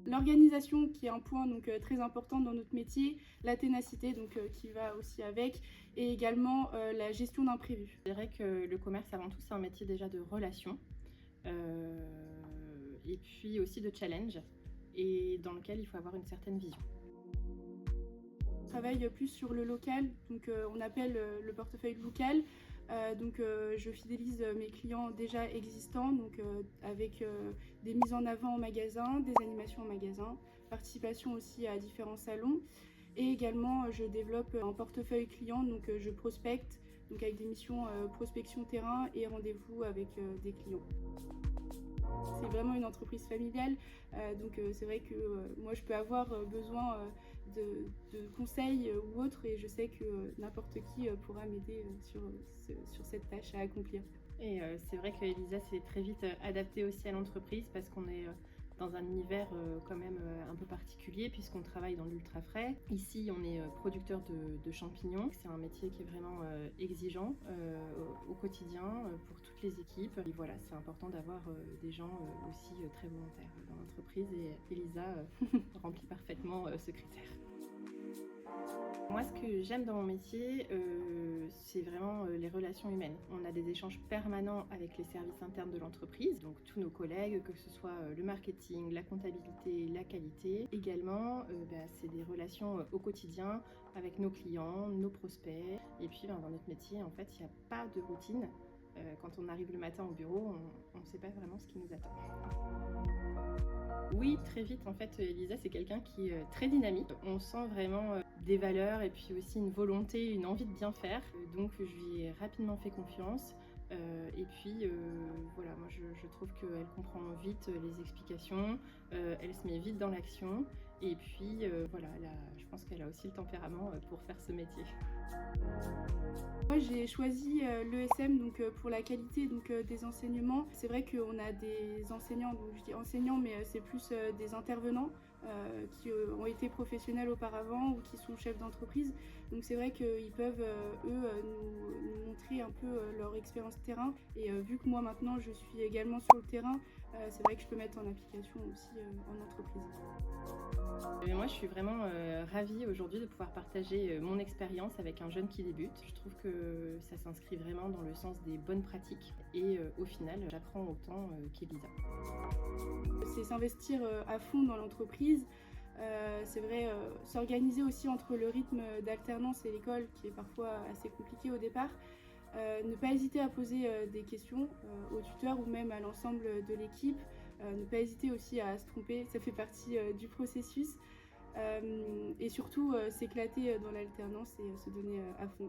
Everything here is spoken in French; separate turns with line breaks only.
L'organisation qui est un point donc très important dans notre métier, la ténacité donc qui va aussi avec, et également la gestion d'imprévus.
Je dirais que le commerce avant tout c'est un métier déjà de relations et puis aussi de challenge et dans lequel il faut avoir une certaine vision.
On travaille plus sur le local, donc on appelle le portefeuille local. Je fidélise mes clients déjà existants, donc avec des mises en avant en magasin, des animations en magasin, participation aussi à différents salons. Et également, je développe un portefeuille client, donc je prospecte, donc avec des missions prospection terrain et rendez-vous avec des clients. C'est vraiment une entreprise familiale, c'est vrai que moi je peux avoir besoin de conseils ou autres, et je sais que n'importe qui pourra m'aider sur cette tâche à accomplir.
Et c'est vrai que Elisa s'est très vite adaptée aussi à l'entreprise parce qu'on est dans un univers quand même un peu particulier puisqu'on travaille dans l'ultra frais. Ici, on est producteur de champignons. C'est un métier qui est vraiment exigeant au quotidien pour toutes les équipes. Et voilà, c'est important d'avoir des gens aussi très volontaires dans l'entreprise et Elisa remplit parfaitement ce critère. Moi, ce que j'aime dans mon métier, c'est vraiment les relations humaines. On a des échanges permanents avec les services internes de l'entreprise, donc tous nos collègues, que ce soit le marketing, la comptabilité, la qualité. Également, c'est des relations au quotidien avec nos clients, nos prospects. Et puis, dans notre métier, en fait, il n'y a pas de routine. Quand on arrive le matin au bureau, on ne sait pas vraiment ce qui nous attend. Oui, très vite, en fait, Elisa, c'est quelqu'un qui est très dynamique. On sent vraiment des valeurs et puis aussi une volonté, une envie de bien faire. Donc, je lui ai rapidement fait confiance. Voilà, moi, je trouve qu'elle comprend vite les explications, elle se met vite dans l'action. Et puis, voilà, je pense qu'elle a aussi le tempérament pour faire ce métier.
Moi j'ai choisi l'ESM donc pour la qualité donc des enseignements. C'est vrai qu'on a des enseignants, donc je dis enseignants mais c'est plus des intervenants qui ont été professionnels auparavant ou qui sont chefs d'entreprise. Donc c'est vrai qu'ils peuvent nous montrer un peu leur expérience terrain, et vu que moi maintenant je suis également sur le terrain, c'est vrai que je peux mettre en application aussi en entreprise.
Moi, je suis vraiment ravie aujourd'hui de pouvoir partager mon expérience avec un jeune qui débute. Je trouve que ça s'inscrit vraiment dans le sens des bonnes pratiques et au final, j'apprends autant qu'Elisa.
C'est s'investir à fond dans l'entreprise. C'est vrai, s'organiser aussi entre le rythme d'alternance et l'école qui est parfois assez compliqué au départ. Ne pas hésiter à poser des questions au tuteur ou même à l'ensemble de l'équipe. Ne pas hésiter aussi à se tromper, ça fait partie du processus. Et surtout s'éclater dans l'alternance et se donner à fond.